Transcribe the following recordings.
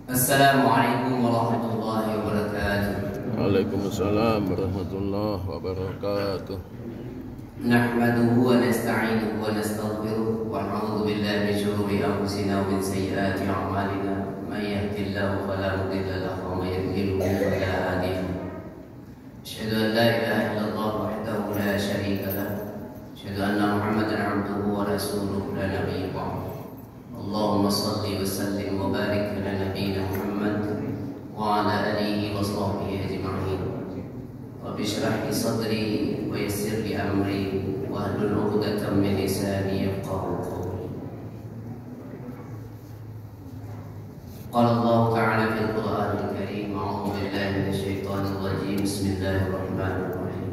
Assalamualaikum warahmatullahi wabarakatuh. Waalaikumsalam warahmatullahi wabarakatuh. Nahmaduhu wa nasta'inuhu wa nastaghfiruh wa na'udzu billahi min shururi anfusina wa min sayyiati a'malina. May yahdihillahu fala mudilla lahu wa may yudlilhu fala hadiya lahu. Asyhadu an la ilaha illallah wahdahu la syarika lahu. Asyhadu anna Muhammadan 'abduhu wa rasuluhu la nabiyya ba'dahu. Allahumma shalli wa sallim wa barik ala nabiyyina Muhammad wa ala alihi wa sahbihi ajma'in. Rabbi shrah li sadri wa yassir li amri wa hlul 'uqdatam min lisani yafqahu qawli. Qala Allah ta'ala fil Qur'anil Karim, a'udzu billahi minasy syaithanir rajim. Bismillahirrahmanirrahim.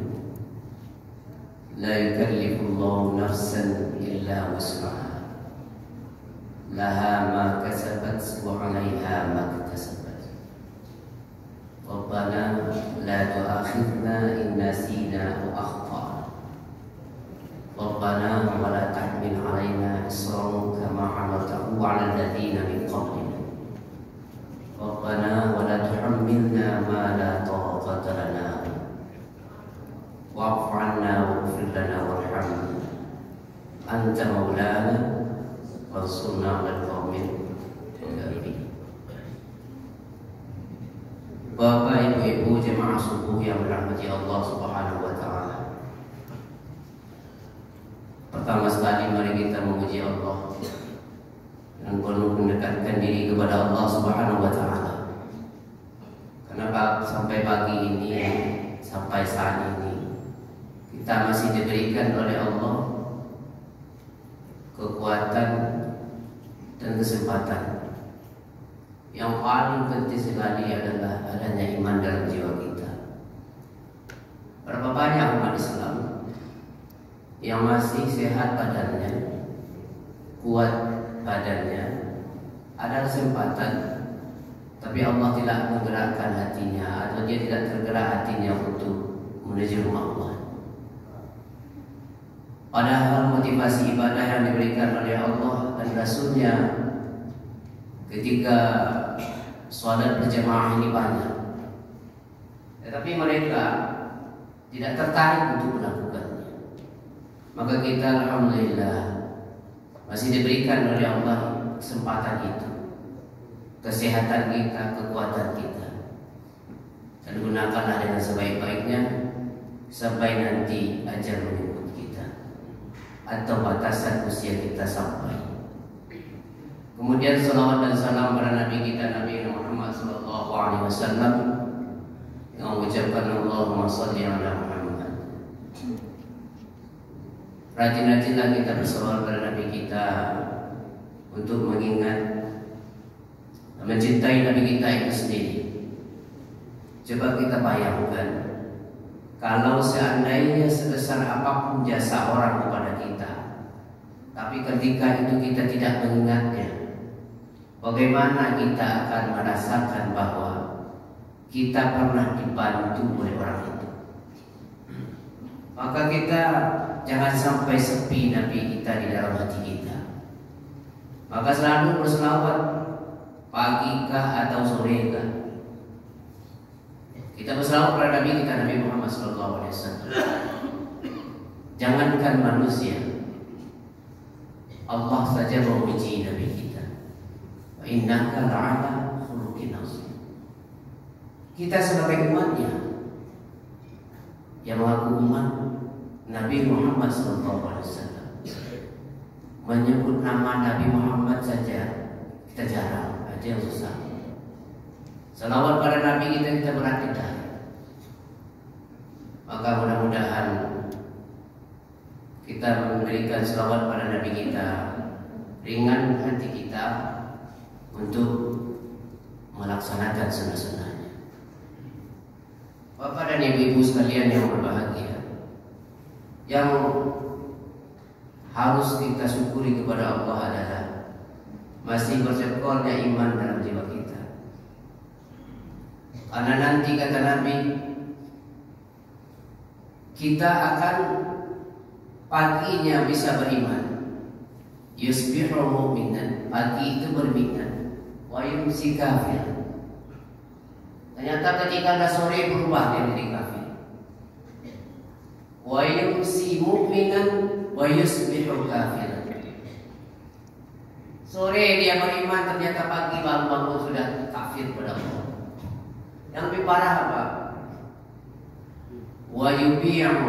La yukallifu Allahu nafsan illa wus'aha. Laha ma kasabat wa 'alaiha ma iktasabat. Rabbana la tu'akhidna in nasina aw akhtana. Rabbana wa la tahmil 'alaina isran kama 'amaltahu 'ala alladziina min qablina. Rabbana wa la tuhammilna ma la taqata lana. Wa'fu 'anna waghfir lana warhamna. Anta maulana wansurna 'alal qaumil kafirin. Bapak, Ibu-ibu jemaah subuh yang dirahmati Allah Subhanahu wa taala. Pertama sekali mari kita memuji Allah dan perlu mendekatkan diri kepada Allah Subhanahu wa taala. Karena sampai pagi ini, sampai saat ini kita masih diberikan oleh Allah kekuatan dan kesempatan. Yang paling penting sekali adalah adanya iman dalam jiwa kita. Berapa banyak umat Islam yang masih sehat badannya, kuat badannya, ada kesempatan, tapi Allah tidak menggerakkan hatinya, atau dia tidak tergerak hatinya untuk menuju rumah Allah. Padahal motivasi ibadah yang diberikan oleh Allah dan Rasulnya ketika sholat berjamaah ini banyak, tetapi mereka tidak tertarik untuk melakukannya. Maka kita alhamdulillah masih diberikan oleh Allah kesempatan itu, kesehatan kita, kekuatan kita, dan gunakanlah dengan sebaik-baiknya sampai nanti ajal menjemput kita atau batasan usia kita sampai. Kemudian salawat dan salam pada Nabi kita, Nabi Muhammad sallallahu alaihi wasallam, yang mengucapkan Allahumma shalli ala Muhammad. Rajin-rajinlah kita bersalawat pada Nabi kita untuk mengingat dan mencintai Nabi kita itu sendiri. Coba kita bayangkan, kalau seandainya sebesar apapun jasa orang kepada kita, tapi ketika itu kita tidak mengingatnya, bagaimana kita akan merasakan bahwa kita pernah dibantu oleh orang itu? Maka kita jangan sampai sepi Nabi kita di dalam hati kita. Maka selalu berselawat, pagikah atau sorekah, kita berselawat pada Nabi kita, Nabi Muhammad SAW. Jangankan manusia, Allah saja memuji Nabi kita. Wa innaka la'ala khuluqin azim. Kita sebagai umatnya, yang mengaku umat Nabi Muhammad SAW, menyebut nama Nabi Muhammad saja kita jarang, ada yang susah. Salawat pada Nabi kita berat tidak. Maka mudah-mudahan kita memberikan salawat pada Nabi kita, ringan hati kita untuk melaksanakan sunnah-sunnahnya. Bapak dan ibu-ibu sekalian yang berbahagia, yang harus kita syukuri kepada Allah adalah masih bercekornya iman dalam jiwa kita. Karena nanti kata Nabi, kita akan paginya bisa beriman. Yusbihu mu'minan, pagi itu beriman. wa yumsi kafir. Ternyata ketika dah sore berubah dia menjadi kafir. Wa yumsi mu'minan wa yusbihu kafiran. Sore dia beriman, ternyata pagi bangun sudah kafir pada Allah. Yang lebih parah apa? Wa yubi'u,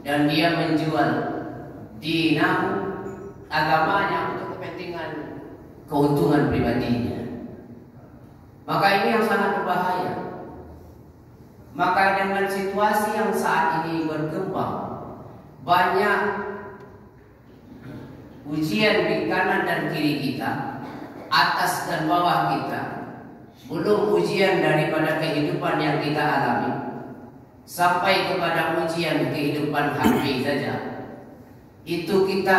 dan dia menjual dinahu, agamanya untuk kepentingan keuntungan pribadinya. Maka ini yang sangat berbahaya. Maka dengan situasi yang saat ini berkembang, banyak ujian di kanan dan kiri kita, atas dan bawah kita, belum ujian daripada kehidupan yang kita alami, sampai kepada ujian kehidupan hati saja. Itu kita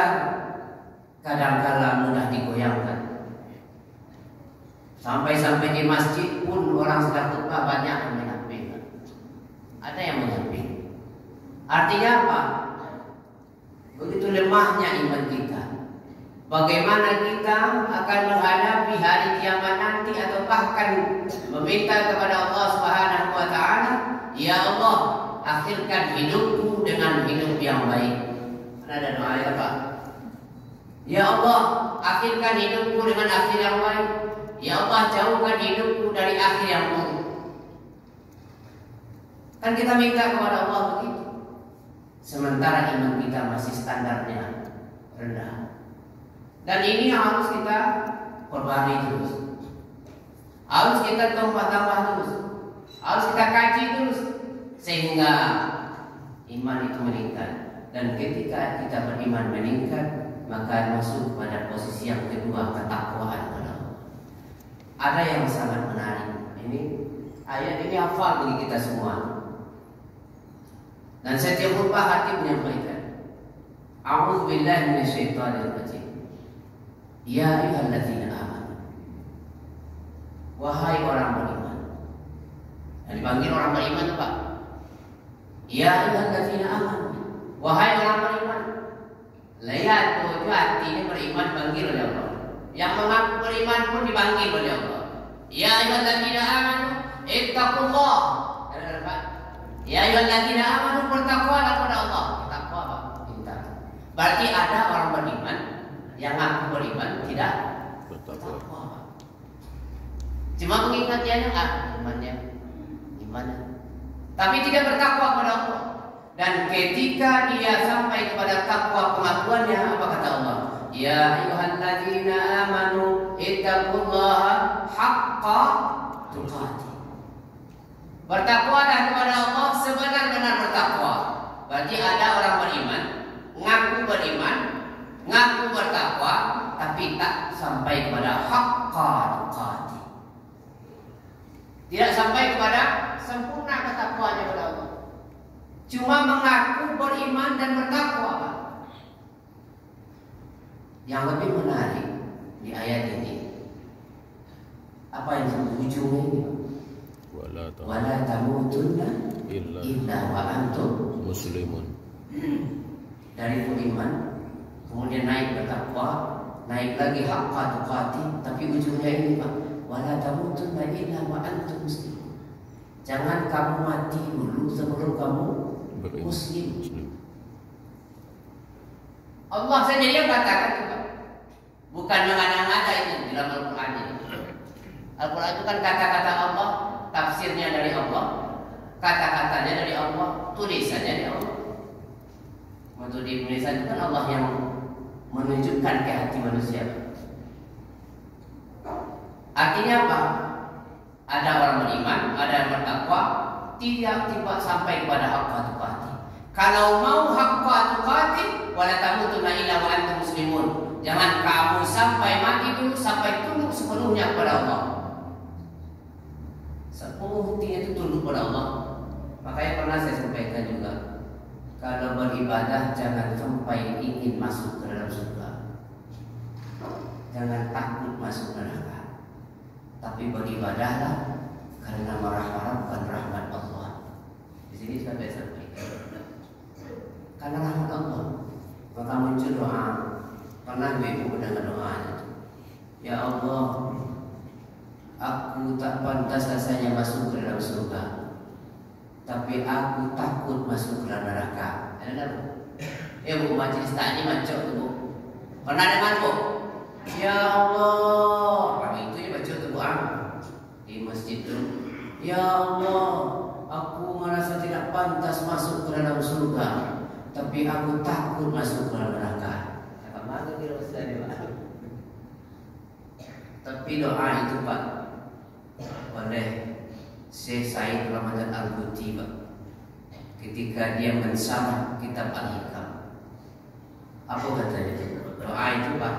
kadang-kala mudah digoyangkan. Sampai-sampai di masjid pun orang sedang khutbah banyak yang menyampaikan. Ada yang menyampaikan. Artinya apa? Begitu lemahnya iman kita. Bagaimana kita akan menghadapi hari kiamat nanti, atau bahkan meminta kepada Allah Subhanahu wa taala, ya Allah, akhirkan hidupku dengan hidup yang baik. Ada doa ya Pak? Ya Allah, akhirkan hidupku dengan akhir yang baik. Ya Allah, jauhkan hidupku dari akhir yang buruk. Kan kita minta kepada Allah begitu. Sementara iman kita masih standarnya rendah. Dan ini harus kita perbaharui terus. Harus kita tambah terus. Harus kita kaji terus, sehingga iman itu meningkat. Dan ketika kita beriman meningkat, maka masuk pada posisi yang kedua, ketakwaan kepada Allah. Ada yang sangat menarik. Ini ayat ini hafal bagi kita semua. Dan setiap khutbah hati menyampaikan, A'udzu billahi minasyaitonir rajim. Ya ayyuhalladzina amanu. Wahai orang beriman. Yang dipanggil orang beriman itu Pak. Ya ayyuhalladzina amanu. Wahai orang beriman. Lihat tuh, artinya beriman panggil oleh Allah. Yang mengaku beriman pun dipanggil oleh Allah. Ya ayyuhalladzina amanu ittaqullah. Ya ayyuhalladzina amanu, bertakwalah kepada Allah. Takwa apa? Cinta. Berarti ada orang beriman yang mengaku beriman tidak bertakwa. Cuma mengingatnya iman. Tapi tidak bertakwa kepada Allah. Dan ketika dia sampai kepada takwa pengakuannya, apa kata Allah? Ya ayyuhalladzina amanu ittaqullaha haqqa tuqatih. Bertakwalah kepada Allah sebenar-benar bertakwa. Berarti ada orang beriman, ngaku bertakwa, tapi tak sampai kepada haqqa tuqatih. Tidak sampai kepada sempurna ketakwaannya kepada Allah. Cuma mengaku beriman dan bertakwa. Yang lebih menarik di ayat ini, apa yang ujungnya ini? Wala tamutunna illa wa antum muslimun. Dari beriman, kemudian naik bertakwa, naik lagi haqqa tuqatih, tapi ujungnya ini Pak, wala tamutunna illa wa antum muslimun. Jangan kamu mati dulu sebelum kamu Muslim. Allah sendiri yang katakan itu, bukan mengada-ngada itu di dalam Al-Quran ini. Al-Quran itu kan kata-kata Allah, tafsirnya dari Allah, kata-katanya dari Allah, tulisannya dari Allah. Untuk di Indonesia itu kan Allah yang menunjukkan ke hati manusia. Artinya apa? Ada orang beriman, ada yang bertakwa, tidak sampai kepada haqqa tuqatih. Kalau mau haqqa tuqatih, wala tamutunna illa wa antum muslimun. Jangan kamu sampai mati dulu, sampai tunduk sepenuhnya kepada Allah. Sepenuhnya itu tunduk kepada Allah. Makanya pernah saya sampaikan juga, kalau beribadah jangan sampai ingin masuk ke dalam surga. Jangan takut masuk neraka. Tapi beribadahlah karena mengharapkan rahmat Allah. Di sini sudah saya sampaikan. Karena rahmat Allah, maka muncul doa. Pernah ibu mendengar doanya? Ya Allah, aku tak pantas rasanya masuk ke dalam surga, tapi aku takut masuk ke dalam neraka. Ada Bu majlis tadi macam tu Bu. Pernah dengar Bu? Ya Allah, kami itu baca tu Bu di masjid tu. Ya Allah, aku merasa tidak pantas masuk ke dalam surga, tapi aku takut masuk ke dalam neraka. Apa malu kira Ustaz ni Pak? Tapi doa itu Pak oleh Syekh Said Ramadan Al-Buti Pak, ketika dia mensyarah kitab Al-Hikam. Apa katanya? Doa itu Pak,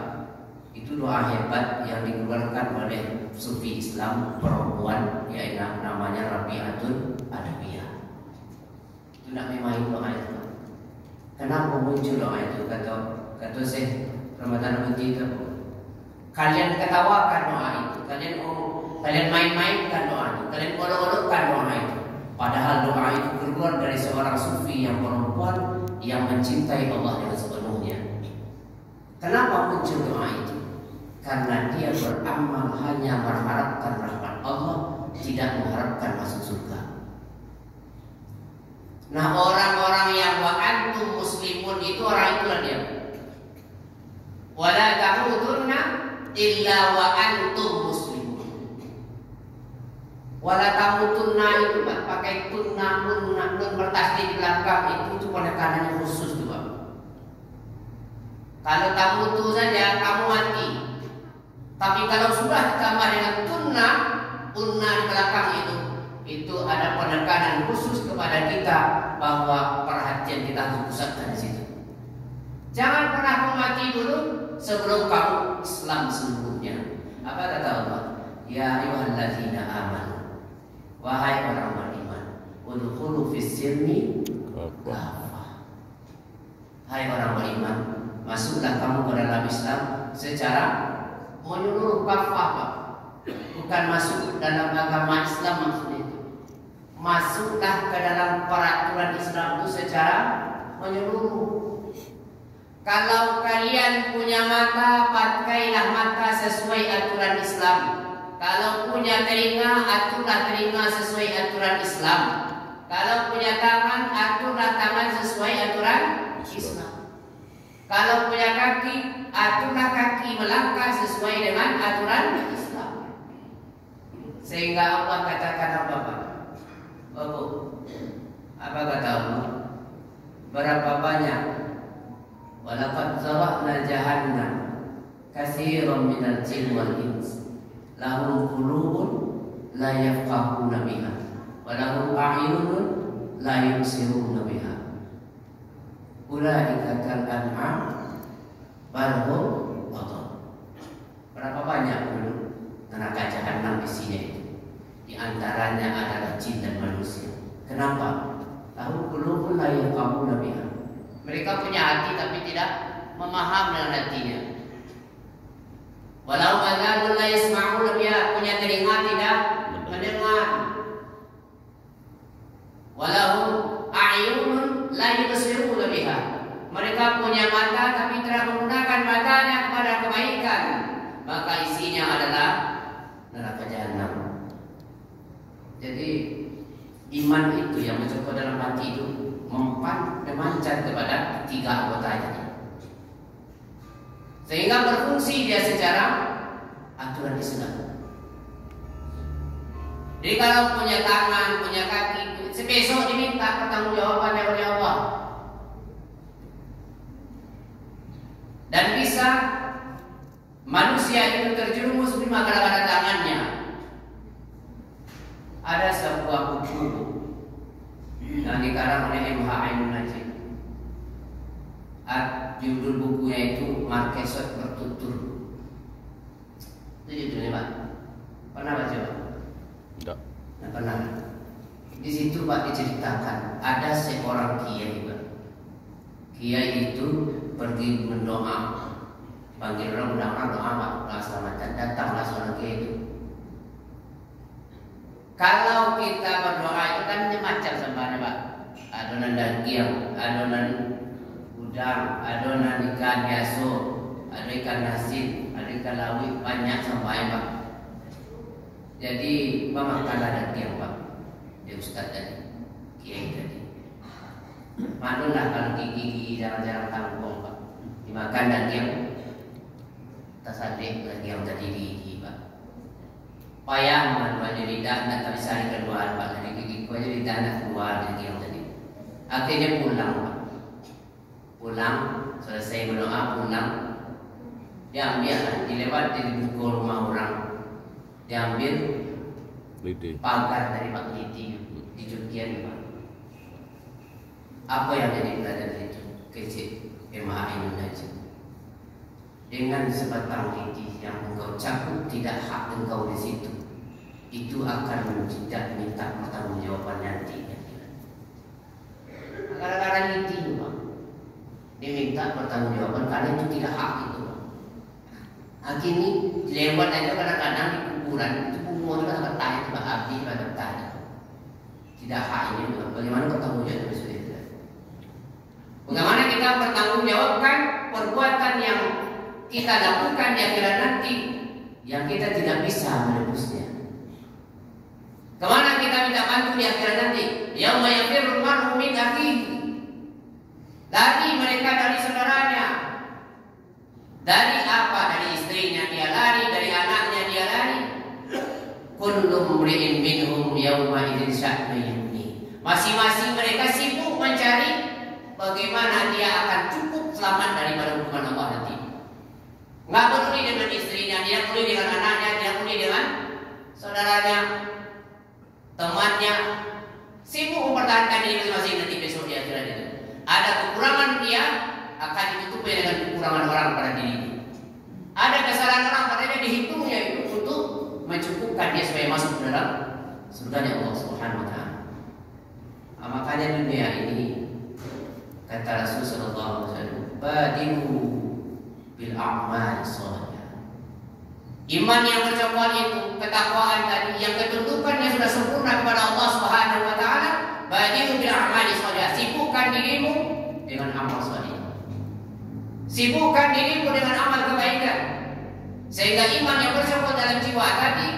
itu doa hebat yang dikeluarkan oleh sufi Islam perempuan, yaitu namanya Rabi'atul Adawiyah. Itu nak memang doa itu. Kenapa muncul doa itu? Kata Syekh Ramadan Al-Buti itu, kalian ketawakan doa itu, kalian main-mainkan doa itu, kalian olok-olokkan doa itu. Padahal doa itu keluar dari seorang sufi yang perempuan yang mencintai Allah dengan sepenuhnya. Kenapa muncul doa itu? Karena dia beramal hanya mengharapkan rahmat Allah, tidak mengharapkan masuk surga. Nah, orang-orang yang wa antum muslimun itu orang itulah dia. Wala tamutunna illa wa antum muslimun. Wala tamutunna itu pakai tunna nun bertasdid di belakang itu penekanannya khusus tuh Pak. Kalau tamutu saja kamu mati. Tapi kalau sudah ditambah dengan unna di belakang itu ada penekanan khusus kepada kita bahwa perhatian kita harus pusatkan di situ. Jangan pernah kamu mati dulu sebelum kamu Islam seluruhnya. Apa kata Allah? Ya ayyuhalladzina amanu, wahai orang beriman, udkhulu fis silmi kafah. Hai orang beriman, masuklah kamu ke dalam Islam secara menyeluruh kafah Pak. Bukan masuk dalam agama Islam maksudnya itu. Masuklah ke dalam peraturan Islam itu secara menyeluruh. Kalau kalian punya mata, pakailah mata sesuai aturan Islam. Kalau punya telinga, aturlah telinga sesuai aturan Islam. Kalau punya tangan, aturlah tangan sesuai aturan Islam. Kalau punya kaki, aturlah kaki melangkah sesuai dengan aturan Islam. Sehingga Allah katakan apa Pak? Apa kata Allah? Berapa banyak? Walaqad zara'na jahannam katsiran minal jin wal ins lahum qulubun la yafqahuna biha wa lahum a'yunun la yubsiruna biha ulaika kal an'am bal hum adall. Berapa banyak penduduk neraka jahanam isinya itu? Di antaranya adalah jin dan manusia. Kenapa? Lahum qulubun la yafqahuna biha. Mereka punya hati tapi tidak memaham dengan hatinya. Walau adzanun la yasma'una biha, punya telinga tidak mendengar. Walau a'yunun la yubsiruna biha, mereka punya mata tapi tidak menggunakan matanya kepada kebaikan, maka isinya adalah neraka jahanam. Jadi iman itu yang masuk ke dalam hati itu memancar kepada tiga anggotanya, sehingga berfungsi dia secara aturan Islam. Jadi kalau punya tangan, punya kaki, besok diminta pertanggungjawabannya oleh Allah. Dan bisa manusia itu terjerumus di pada tangannya. Ada sebuah buku yang dikarang oleh M.H. Ainun Najib. Judul bukunya itu Marquesot Bertutur. Itu judulnya Pak. Pernah baca Pak? Tidak. Nah, pernah. Di situ Pak diceritakan ada seorang kiai Pak. Kiai itu pergi mendoa, panggil orang doa Pak, selamatan, datanglah seorang kiai itu. Kalau kita berdoa itu kan macam sembahnya Pak. Adonan daging, adonan udang, adonan ikan biasa, ada ikan asin, ada ikan lawi, banyak sampai Pak. Jadi memakan ada tiang Pak, dia Ustaz tadi, Kiai tadi. Maklumlah kalau gigi jarang-jarang tanggung Pak, dimakan dan tiang tasadik dan tiang tadi gigi Pak. Payah malu aja lidah tak bisa keluar Pak, dari gigi aja lidah nak keluar dari tiang tadi. Akhirnya pulang Pak, pulang selesai berdoa pulang, diambil dilewat di buku rumah orang. Diambil pagar dari Pak Liti di Jogja Pak. Apa yang jadi pelajaran itu? Kecil MA Indonesia. Dengan sebatang lidi yang engkau cabut tidak hak engkau di situ, itu akan tidak minta pertanggungjawaban nanti. Gara-gara lidi Pak, diminta pertanggungjawaban karena itu tidak hak itu Pak. Akhirnya lewat aja kadang-kadang di kuburan itu kumur juga sama tanya tiba api pada tanya. Tidak hak ini bagaimana pertanggungjawaban itu? Bagaimana kita bertanggungjawabkan perbuatan yang kita lakukan di akhirat nanti yang kita tidak bisa menebusnya? Kemana kita minta bantu di akhirat nanti? Yauma yafirrul mar'u min akhihi. Lari mereka dari saudaranya. Dari apa? Dari istrinya dia lari, dari anaknya dia lari. Kullu mri'in minhum yauma idzin sya'nu yughni. Masing-masing mereka sibuk mencari bagaimana dia akan cukup selamat daripada hukuman Allah nanti. Nggak peduli dengan istrinya, dia peduli dengan anaknya, dia peduli dengan saudaranya, temannya. Sibuk mempertahankan diri masing-masing nanti besok di akhirat itu. Ada kekurangan dia akan ditutupi dengan kekurangan orang pada dirinya. Ada kesalahan orang padanya dihitungnya itu untuk mencukupkan dia supaya masuk dalam surganya Allah Subhanahu wa taala. Makanya dunia ini kata Rasul sallallahu alaihi wasallam, "Badiru bil a'mal shalihah." Iman yang bercokol itu, ketakwaan tadi, yang ketundukannya sudah sempurna kepada Allah Subhanahu wa taala, badiru bil a'mal shalihah. Sibukkan dirimu dengan amal saleh. Sibukkan dirimu dengan amal kebaikan. Sehingga iman yang bercokol dalam jiwa tadi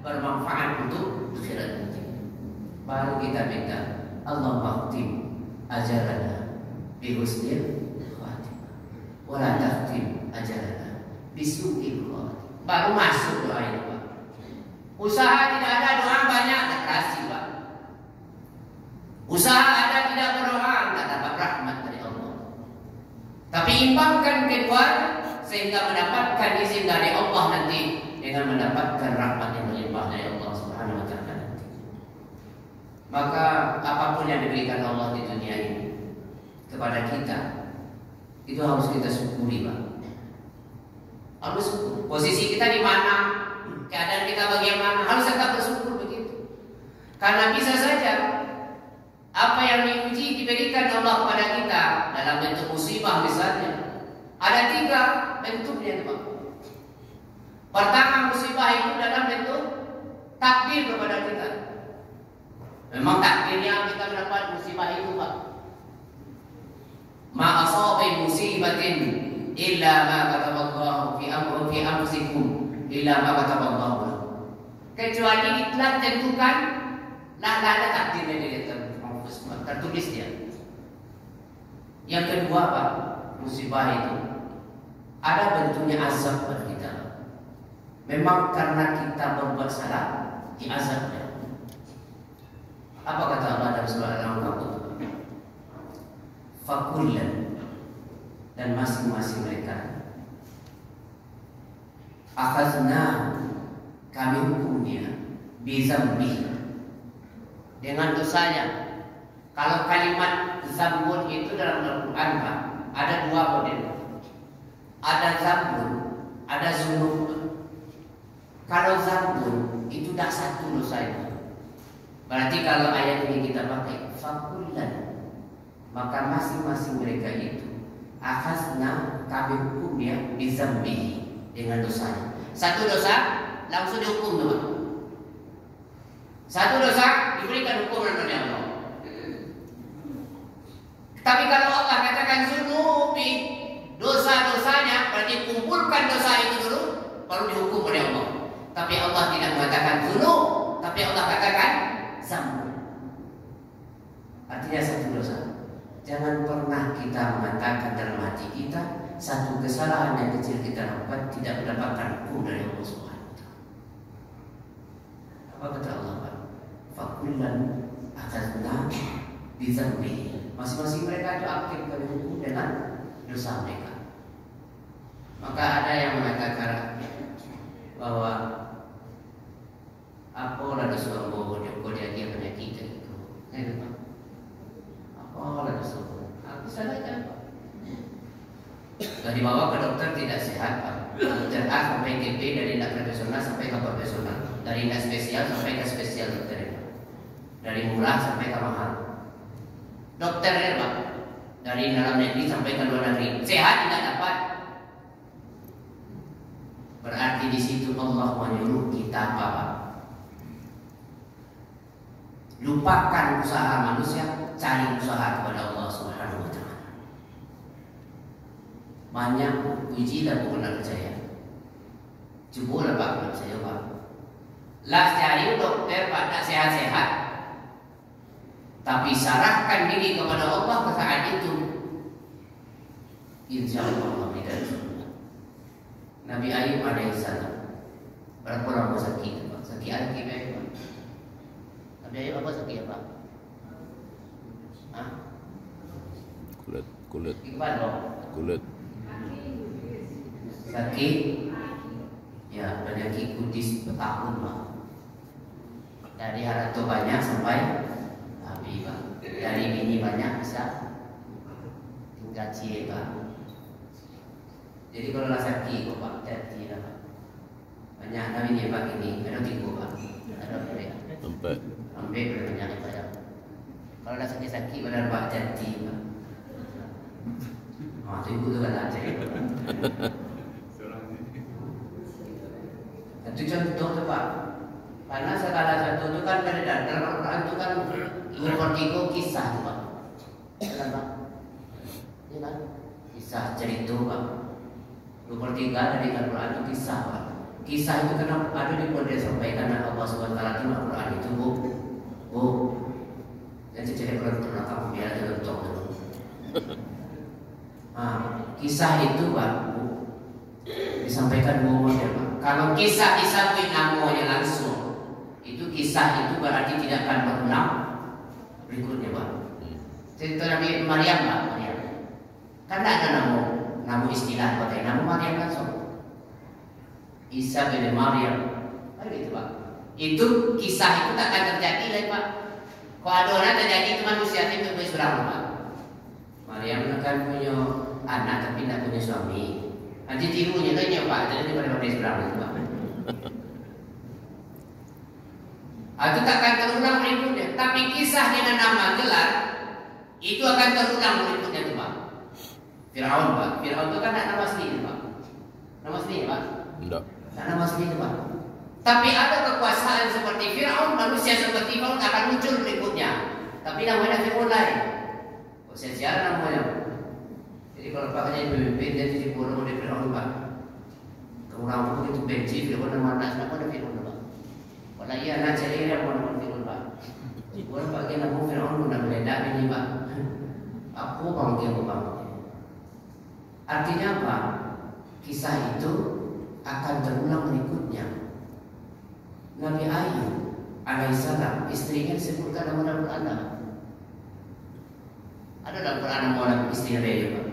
bermanfaat untuk akhirat nanti. Baru kita minta Allah maghfir ajalana bihusnil khatimah wala takhtim ajalana bisu'il khatimah. Baru masuk doa itu Pak. Usaha tidak ada, doa banyak, tak kasih Pak. Usaha ada, tidak berdoa, tak dapat rahmat dari Allah. Tapi imbangkan kedua sehingga mendapatkan izin dari Allah nanti dengan mendapatkan rahmat yang berlimpah dari Allah Subhanahu wa taala nanti. Maka apapun yang diberikan Allah di dunia ini kepada kita, itu harus kita syukuri Pak. Harus syukur. Posisi kita di mana, keadaan kita bagaimana, harus tetap bersyukur begitu. Karena bisa saja apa yang diuji diberikan Allah kepada kita dalam bentuk musibah misalnya, ada 3 bentuknya Pak. Pertama, musibah itu dalam bentuk takdir kepada kita. Memang takdirnya kita mendapat musibah itu Pak. Ma asabi musibatin illa ma kataballahu fi anfusikum illa ma kataballahu. Kecuali telah tentukan, ada takdirnya di tertulis dia. Yang kedua Pak, musibah itu ada bentuknya azab pada kita. Memang karena kita berbuat salah, diazabnya. Apa kata Allah dalam surah Al-Ankabut? Fakullan, dan masing-masing mereka akhazna, kami hukumnya bizambi, dengan dosanya. Kalau kalimat zambun itu dalam Al-Quran Pak, ada 2 model. Ada zambun, ada zunub. Kalau zambun itu dah 1 dosa itu. Berarti kalau ayat ini kita pakai fakullan, maka masing-masing mereka itu akhazna, kami hukumnya bizambi, dengan dosanya. 1 dosa langsung dihukum teman. 1 dosa diberikan hukuman oleh Allah. Tapi kalau Allah katakan zunubi, dosa-dosanya, berarti kumpulkan dosa itu dulu, baru dihukum oleh Allah. Tapi Allah tidak mengatakan dulu, tapi Allah katakan zambu. Artinya satu dosa. Jangan pernah kita mengatakan dalam hati kita satu kesalahan yang kecil kita lakukan tidak mendapatkan hukum dari Allah Subhanahu wa taala. Apa kata Allah? Fakullan akhadna bi dzambihi. Masing-masing mereka itu aktif berhukum dengan dosa mereka. Maka ada yang mengatakan bahwa apa lah dosa Allah dia penyakit itu. Apa lah dosa Allah? Aku saja. Sudah dibawa ke dokter tidak sehat, Pak. Dokter A sampai ke B, dari tidak profesional sampai ke profesional, dari tidak spesial sampai ke spesial dokter, dari murah sampai ke mahal. Dokter ya, Pak, dari dalam negeri sampai ke luar negeri, sehat tidak dapat. Berarti di situ Allah menyuruh kita apa, Pak? Lupakan usaha manusia, cari usaha kepada Allah Subhanahu wa taala. Banyak uji dan bukan percaya. Coba Pak, kalau saya Pak. Lah cari dokter Pak tak sehat-sehat. Tapi serahkan diri kepada Allah ke saat itu. Insya Allah tidak semua. Nabi Ayub alaihissalam berapa lama sakit Pak? Sakit hati Pak. Nabi Ayub apa sakit Pak? Hah? Kulit. Iqbal dong. Kulit. Sakit, ya penyakit kudis bertahun Pak. Dari harta banyak sampai habis Pak. Dari bini banyak bisa tinggal cie Pak. Jadi kalau lah sakit kok Pak, hati lah Pak. Banyak nabi ni Pak ini, ada 3 Pak. Ada berapa? Sampai banyak Pak. Kalau lah sakit benar Pak, hati Pak. Oh, itu tu kan ada. Itu contoh tu Pak. Karena salah satu itu kan dalam Al-Quran itu kan 2/3 kisah tu Pak. Kan Pak? Ini kan kisah cerita Pak. 2/3 dari Al-Quran itu kisah Pak. Kisah itu kenapa ada di boleh sampaikan Allah Subhanahu wa taala di Al-Quran itu Bu. Jadi cerita Quran terlalu biar ada contoh dulu. Kisah itu Pak disampaikan 2 model Pak. Kalau kisah namanya langsung, itu kisah itu berarti tidak akan berulang berikutnya Pak. Cerita Nabi Maryam Pak, Maryam. Kan tidak ada nama istilah pakai nama Maryam langsung. Isa bin Maryam, ada itu Pak. Itu kisah itu tak akan terjadi lagi Pak. Kalau ada orang terjadi itu manusia itu berserang Pak. Maryam kan punya anak tapi tidak punya suami. Nanti tirunya tanya Pak, jadi pada serang itu Pak. Itu tak akan terulang berikutnya. Tapi kisah dengan nama gelar itu akan terulang berikutnya tuh Pak. Firaun Pak. Firaun itu kan nama asli Pak. Nama asli Pak? Tidak. Nama asli Pak. Tapi ada kekuasaan seperti Firaun, manusia seperti Firaun akan muncul berikutnya. Tapi namanya Firaun lain. Secara namanya. Jadi kalau Pak hanya memimpin jadi dibunuh oleh Firaun Pak. Orang itu benci Firaun nama anak nama Firaun Pak. Kalau ia anak cari dia mau Firaun Pak. Bukan bagi nama Firaun guna meledak ini Pak. Aku panggil Pak. Artinya apa? Kisah itu akan terulang berikutnya. Nabi Ayub alaihissalam istrinya disebutkan dalam Al-Quran. Ada dalam Quran nama istri Nabi Ayub Pak.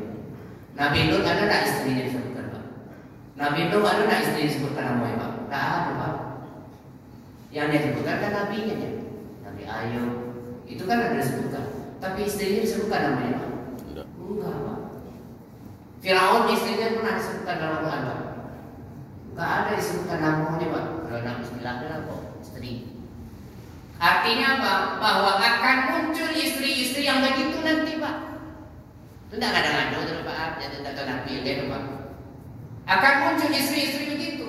Nabi Lut ada tak istrinya disebutkan Pak? Nabi Nuh ada tak istri disebutkan namanya Pak? Tak ada Pak. Yang disebutkan kan nabinya ya. Nabi Ayub itu kan ada disebutkan. Tapi istrinya disebutkan namanya Pak? Enggak Pak. Firaun istrinya pernah disebutkan dalam Al-Quran Pak? Enggak ada disebutkan namanya Pak. Kalau nama istilahnya apa? Istri. Artinya apa? Bahwa akan muncul istri-istri yang begitu nanti Pak. Itu tidak kadang-kadang itu Pak. Jadi tidak tahu nabi yang Pak. Akan muncul istri-istri begitu.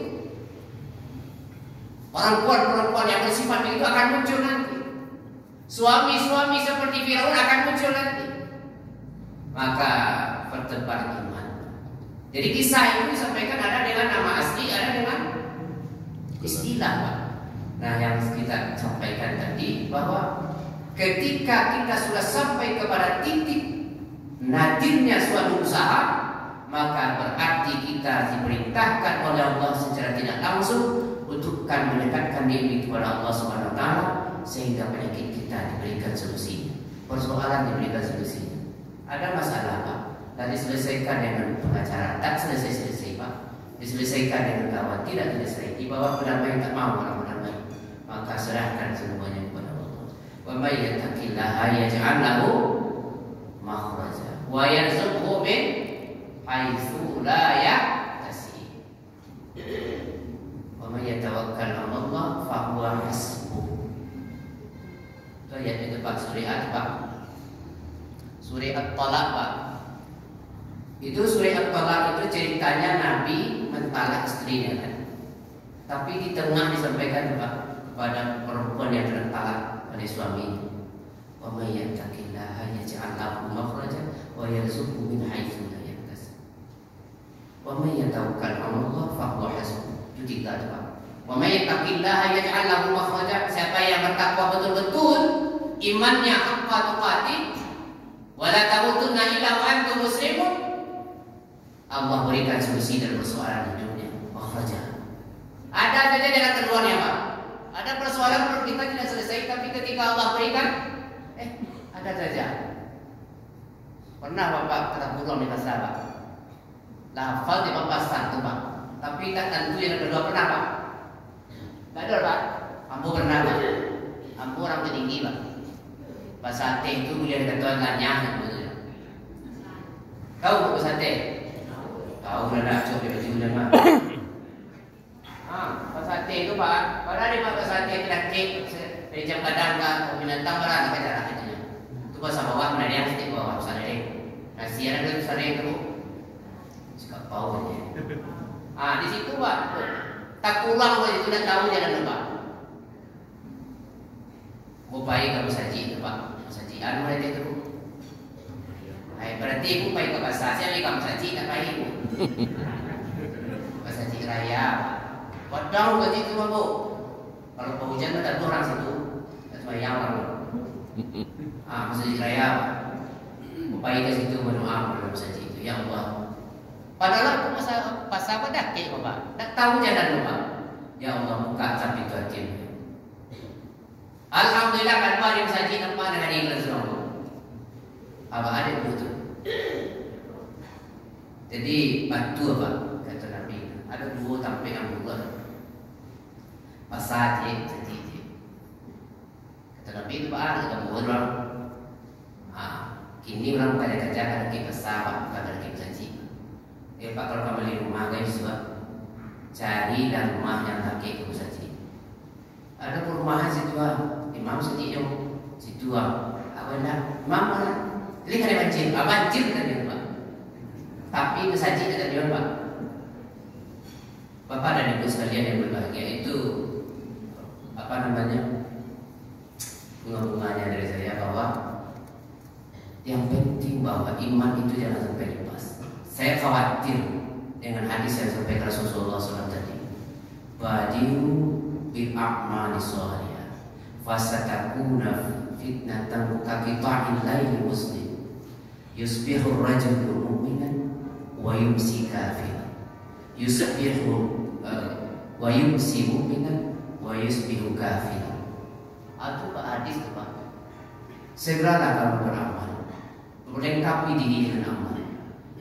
Perempuan-perempuan yang bersifat begitu akan muncul nanti. Suami-suami seperti Firaun akan muncul nanti. Maka pertebar iman. Jadi kisah itu disampaikan ada dengan nama asli, ada dengan istilah Pak. Nah yang kita sampaikan tadi bahwa ketika kita sudah sampai kepada titik nadirnya suatu usaha, maka berarti kita diperintahkan oleh Allah secara tidak langsung untuk mendekatkan diri kepada Allah Subhanahu wa taala sehingga penyakit kita diberikan solusi. Persoalan diberikan solusi. Ada masalah Pak, dan diselesaikan dengan pengacara, tak selesai Pak. Diselesaikan dengan kawan, tidak selesai. Di bawah pendamai tak mau orang berdamai, maka serahkan semuanya kepada Allah. Wa may yattaqillaha yaj'al lahu makhraja wa yarzuqhu min haitsu la yahtasib. Wa may yatawakkal 'ala Allah fa huwa hasbuh. Itu ayat itu Pak, surah Pak. Surah At-Talaq Pak. Itu surah At-Talaq itu ceritanya Nabi mentalak istrinya kan. Tapi di tengah disampaikan Pak kepada perempuan yang tertalak oleh suami. Wa may yattaqillaha yaj'al lahu makhraja wa yarzuqhu min haitsu la yahtasib. Wa may yatawakkal 'ala Allah fa huwa hasbuh. Itu tiga Pak. Wa may yattaqillaha yaj'al lahu makhraja. Siapa yang bertakwa betul-betul, imannya haqqa tuqatih, wala tamutunna illa wa antum muslimun, Allah berikan solusi dan persoalan hidupnya. Makhraja. Ada saja jalan keluarnya Pak. Ada persoalan menurut kita tidak selesai, tapi ketika Allah berikan, ada saja. Pernah Bapak kata pulang di pasar Pak, lafal di Bapak satu Pak, tapi tak tentu yang kedua pernah Pak. Tak ada Pak. Ambo pernah Pak. Ambo orang tinggi Pak. Pak sate itu dia ketua lanyah. Tahu Pak sate? Tahu dah cok dia baju dah Pak. Pak sate itu Pak. Padahal dia Pak sate terakhir dari jam kadang Pak binatang berada ke jarak itu. Itu bahasa bawah mana dia mesti bawah sate. Nasian ada sate itu. Suka bau dia. Di situ Pak. Tak pulang Pak itu dah tahu jalan Pak. Upai kamu saji itu Pak. Sajian mulai itu. Berarti ibu baik ke pasar, saya kamu saji tak baik ibu. Saji raya. Padahal gaji itu Bu. Kalau hujan ada orang situ. Tak bayang orang. Saji raya. Upai ke situ berdoa dalam saji itu. Ya Allah. Padahal aku pasar apa dah kek Bapak. Tak tahu jalan Bapak. Ya Allah buka tapi itu hati. Alhamdulillah kan Pak saji tempat dengan ikhlas Allah. Apa ada begitu? Jadi bantu apa? Kata Nabi. Ada dua tampil yang buat pasal jadi. Kata Nabi itu Pak ada buat orang. Kini orang pada kerja kan kita pasal, bukan lagi janji. Ya Pak kalau kamu beli rumah guys Pak, cari dan rumah yang tak kek saji. Ada perumahan situ Imam sediyo situ apa nak Imam mana lihat ada banjir tadi Pak, tapi saji ada dia Pak. Bapak dan Ibu sekalian yang berbahagia, itu apa namanya pengembangannya dari saya bahwa yang penting bahwa iman itu jangan sampai lepas. Saya khawatir dengan hadis yang sampai Rasulullah SAW tadi, badiru bil a'mali sholihah fasatakuna fitnatan kaqita'il laili muslim yusbihu rajulu mu'minan wa yumsi kafiran yusbihu wa yumsi mu'minan wa yusbihu kafiran. Itu Pak hadis itu Pak. Segeralah kamu beramal, melengkapi diri dengan amal,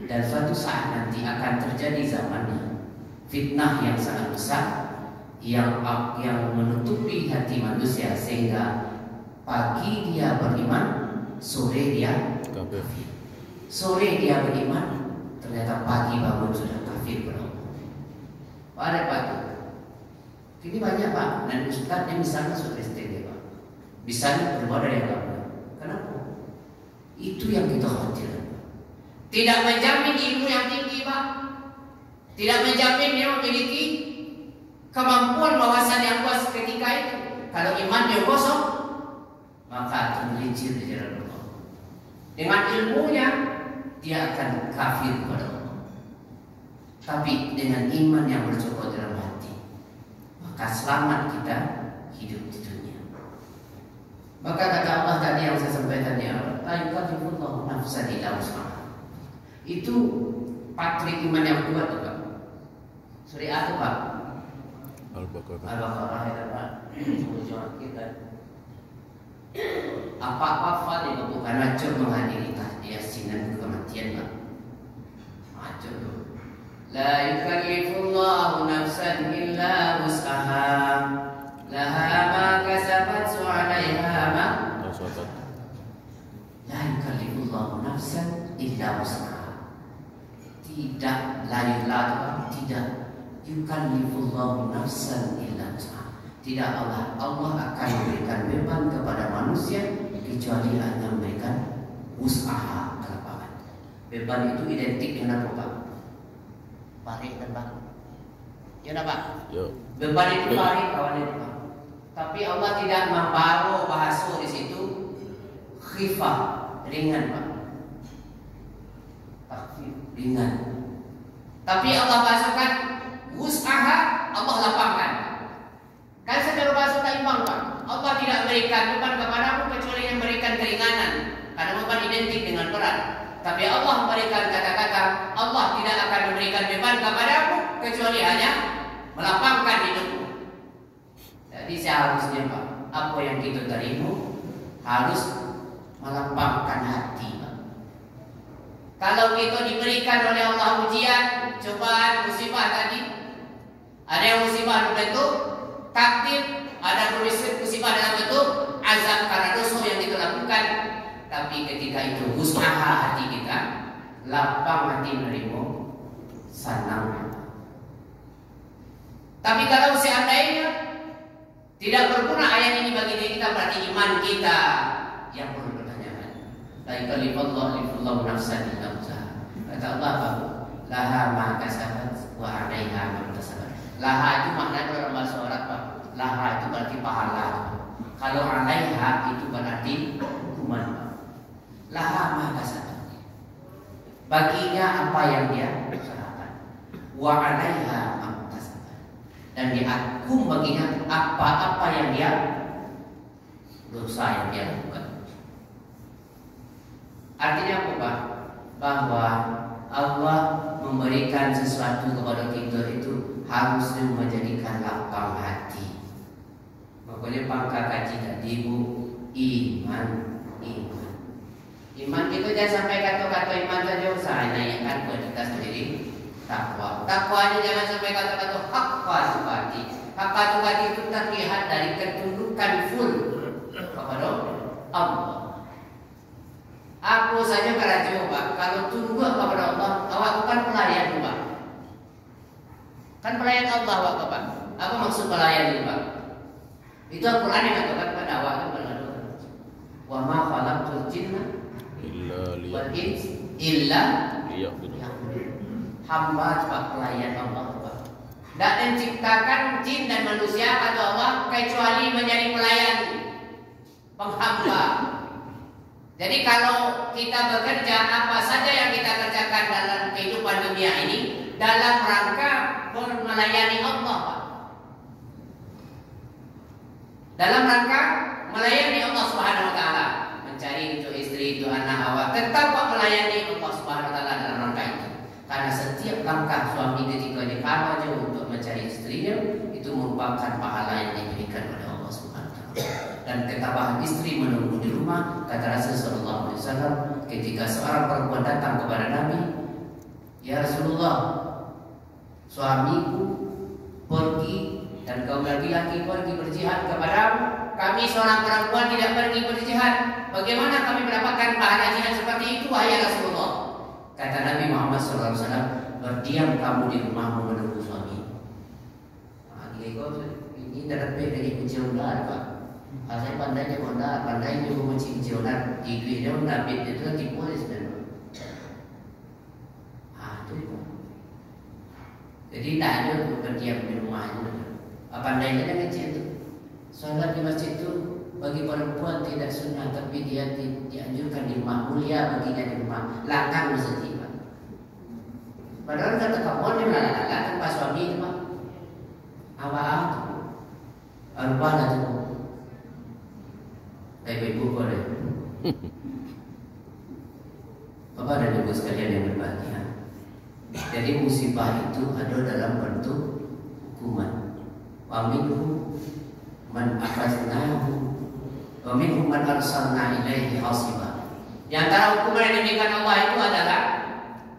dan suatu saat nanti akan terjadi zamannya fitnah yang sangat besar yang menutupi hati manusia sehingga pagi dia beriman, sore dia kafir. Sore dia beriman, ternyata pagi bangun sudah kafir berlaku. Ada Pak. Ini banyak Pak, dan Ustaz yang misalnya sudah Kristen Pak, misalnya keluar dari agama. Kenapa? Itu yang kita khawatirkan. Tidak menjamin ilmu yang tinggi Pak, tidak menjamin dia memiliki kemampuan wawasan yang luas ketika itu. Kalau imannya kosong, maka tergelincir di jalan Allah. Dengan ilmunya dia akan kafir kepada Allah. Tapi dengan iman yang bercokol dalam hati, maka maka selamat kita hidup di dunia. Maka kata Allah tadi yang saya sampaikan di awal, la yukallifullahu nafsan illa wus'aha. Itu patrik iman yang kuat, Pak. Surah itu, Pak. Al-Baqarah. Al-Baqarah itu, Pak. Tujuan kita. Apa-apa fadil bukan acur menghadiri yasinan kematian, Pak. Acur. La yukallifullahu nafsan illa wus'aha. Laha ma kasabat wa 'alaiha ma kasabat. La yukallifullahu nafsan illa wus'aha. Tidak tidak yukallifullahu nafsan illa wus'aha. Tidak Allah akan memberikan beban kepada manusia kecuali hanya memberikan wus'aha, kelapangan. Beban itu identik dengan apa, Pak? Parik dan Pak. Ya, Pak. Yo. Beban itu parik, kawan itu, Pak. Tapi Allah tidak membawa bahasa di situ khifah, ringan, Pak. Takhfif, ringan. Tapi Allah bahasakan wus'aha, Allah lapangkan. Kan secara bahasa imbang, Pak. Allah tidak memberikan beban kepadamu kecuali yang memberikan keringanan, karena beban identik dengan berat. Tapi Allah memberikan kata-kata, Allah tidak akan memberikan beban kepadamu kecuali hanya melapangkan hidupmu. Jadi seharusnya, Pak, apa yang kita terima harus melapangkan hati, Pak. Kalau kita diberikan oleh Allah ujian, cobaan, musibah tadi, ada yang musibah bentuk takdir, ada musibah dalam bentuk azab karena dosa yang kita lakukan. Tapi ketika itu usaha hati kita, lapang hati menerima, senang. Tapi kalau seandainya tidak berguna ayat ini bagi diri kita, berarti iman kita yang perlu dipertanyakan. La yukallifullahu nafsan illa wus'aha. Kata Allah, laha ma kasabat wa 'alaiha ma iktasabat. Laha itu maknanya dalam bahasa Arab, Pak. Laha itu berarti pahala. Kalau 'alaiha itu berarti hukuman. Laha ma kasabat. Baginya apa yang dia usahakan. Wa 'alaiha ma iktasabat. Dan diakum baginya apa-apa yang dia dosa yang dia lakukan. Artinya apa, Pak? Bahwa Allah memberikan sesuatu kepada kita itu harusnya menjadikan lapang hati. Makanya pangkat kaji tadi, Bu, iman. Iman kita jangan sampai kata-kata iman saja, usahanya yang kan buat kita sendiri. Takwa. Takwanya jangan sampai kata-kata haqqa tukati. Haqqa tukati itu terlihat dari ketundukan full kepada Allah. Aku saja kerajaan, Pak. Kalau tunduk kepada Allah, awak bukan pelayan, Pak. Kan pelayan Allah, Pak. Apa maksud pelayan, Pak? Itu Al-Quran yang katakan pada awak itu benar. Wa ma khalaqtul jinna wal insa illa liya'budun. Hamba, Pak, pelayan Allah, Pak. Tidak menciptakan jin dan manusia kata Allah kecuali menjadi pelayan, penghamba. Jadi kalau kita bekerja, apa saja yang kita kerjakan dalam kehidupan dunia ini dalam rangka melayani Allah, Pak. Dalam rangka melayani Allah Subhanahu wa taala, mencari untuk istri, itu anak awak, tetap Pak melayani Allah Subhanahu wa taala dalam rangka itu. Karena setiap langkah suami ketika dia kerja untuk mencari istrinya itu merupakan pahala yang diberikan oleh Allah Subhanahu wa taala. Dan ketabahan istri menunggu di rumah, kata Rasulullah SAW ketika seorang perempuan datang kepada Nabi, ya Rasulullah, suamiku pergi dan kaum laki-laki pergi berjihad kepadamu. Kami seorang perempuan tidak pergi berjihad. Bagaimana kami mendapatkan pahala jihad seperti itu, wahai Rasulullah? Kata Nabi Muhammad SAW, berdiam kamu di rumahmu menunggu suami. Ini darat dari kecil ular, Pak. Saya pandainya mondar, pandai juga mencicil ular. Dia Nabi itu kan tipu sebenarnya. Itu. Jadi tidak ada berdiam di rumahnya. Pandainya kan kecil itu. Sholat di masjid itu bagi perempuan tidak sunnah, tapi dia dianjurkan di rumah, mulia baginya di rumah. Langkah mesti, Pak. Padahal kata kamu dia lala tanpa suami itu, Pak. Awal Arubahlah tu. Ibu boleh. Bapak dan Ibu sekalian yang berbahagia. Jadi musibah itu ada dalam bentuk hukuman. Wa minhum man akhadnahu wa minhum man arsalna ilaihi hasiba. Di antara hukuman yang diberikan Allah itu adalah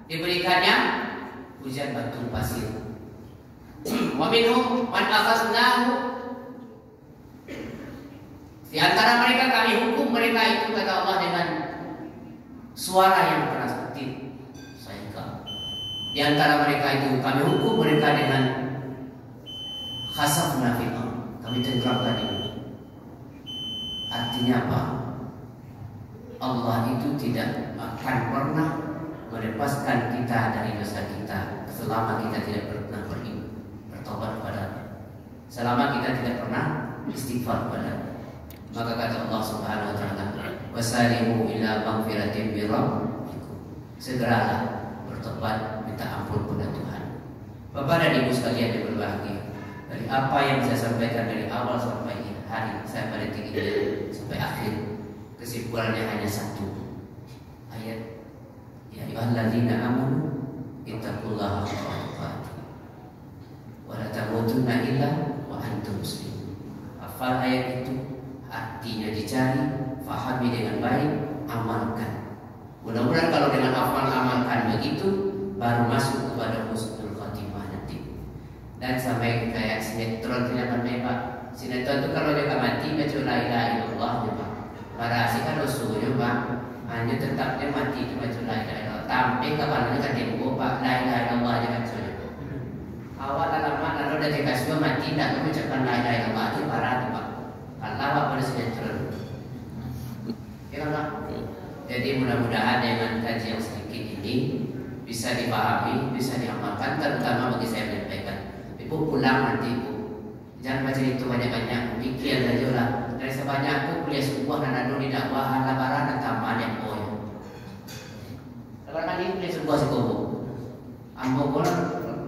diberikannya hujan batu pasir. Wa minhum man akhadnahu, di antara mereka kami hukum mereka itu, kata Allah, dengan suara yang keras petir. Di antara mereka itu kami hukum mereka dengan khasafna fil ardh, kami tenggelamkan di bumi. Artinya apa? Allah itu tidak akan pernah melepaskan kita dari dosa kita selama kita tidak pernah bertobat kepada-Nya, selama kita tidak pernah istighfar kepada-Nya. Maka kata Allah Subhanahu wa taala, wasari'u ila maghfiratin min rabbikum, segeralah bertobat minta ampun kepada Tuhan. Bapak dan Ibu sekalian yang berbahagia, dari apa yang saya sampaikan dari awal sampai hari saya pada detik ini sampai akhir, kesimpulannya hanya satu ayat, ya ayyuhalladzina amanu ittaqullaha haqqa tuqatih wa la tamutunna illa wa antum muslimun. Hafal ayat itu, artinya dicari, fahami dengan baik, amalkan. Mudah-mudahan kalau dengan hafal amalkan begitu, baru masuk kepada husnul khatimah nanti. Dan sampai kayak sinetron kenyataan Pak. Sinetron itu kalau dia mati baca la ilaha illallah ya Pak. Para asikan usulnya Pak, hanya tetap dia mati itu baca la ilaha illallah. Tapi kapan kan dia Pak la ilaha illallah aja baca. Awal lama lalu udah dikasih mati tidak mengucapkan la ilaha illallah itu parah tuh Pak. Allah pada sinetron. Ya Pak. Jadi mudah-mudahan dengan kaji yang sedikit ini bisa dipahami, bisa diamalkan, terutama bagi saya menyampaikan. Ibu pulang nanti Ibu, jangan baca itu banyak-banyak, pikir saja lah. Dari sebanyak aku kuliah sebuah dan ada di dakwah labaran dan tambahan yang boy. Lebaran kali kuliah sebuah sekobo. Ambo bola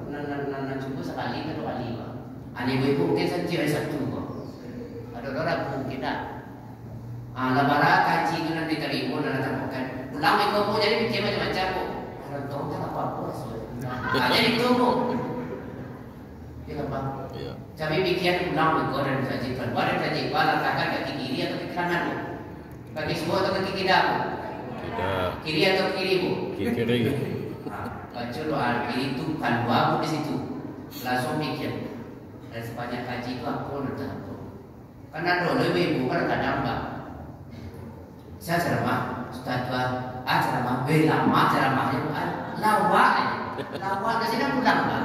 nan cukup sekali atau kali Pak. Ani ibu mungkin saja hari Sabtu kok. Ada orang mungkin tak. Lebaran kaji itu nanti terima dan tambahkan. Pulang ibu mau jadi pikir macam-macam kok. Orang tahu tak apa-apa jadi tunggu. Ya Pak. Iya. Kami bikin pulang ibu dan kaji keluar dan kaji keluar letakkan kaki kiri atau kaki kanan Bu. Kaki sebuah atau kaki tidak Bu? Tidak. Kiri atau kiri Bu? Kiri. Baca doa kiri itu kan doa di situ. Langsung bikin. Dan sebanyak kaji itu aku letak. Karena dulu ibu kan kadang Pak. Saya ceramah, Ustaz tua, ceramah, lama ceramahnya, lawak di sini pulang Pak.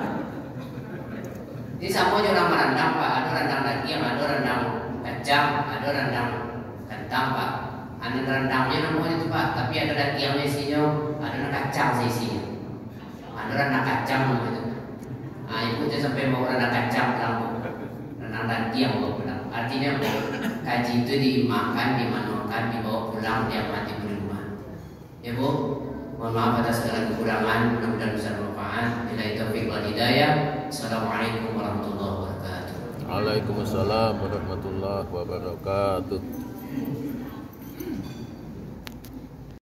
Ini sama aja orang merendam Pak, ada rendang daging, ada rendang kacang, ada rendang kentang Pak. Ada rendangnya namanya itu Pak, tapi ada daging isinya, ada kacang isinya. Ada rendang kacang namanya. Nah ibu aja sampai mau rendang kacang pulang Bu, rendang daging mau pulang. Artinya kaji itu dimakan, dimanukan, dibawa pulang, dia mati di rumah. Ya Bu, mohon maaf atas segala kekurangan, mudah-mudahan bisa bermanfaat. Billahi taufiq wal hidayah. Assalamualaikum warahmatullahi wabarakatuh. Waalaikumsalam warahmatullahi wabarakatuh.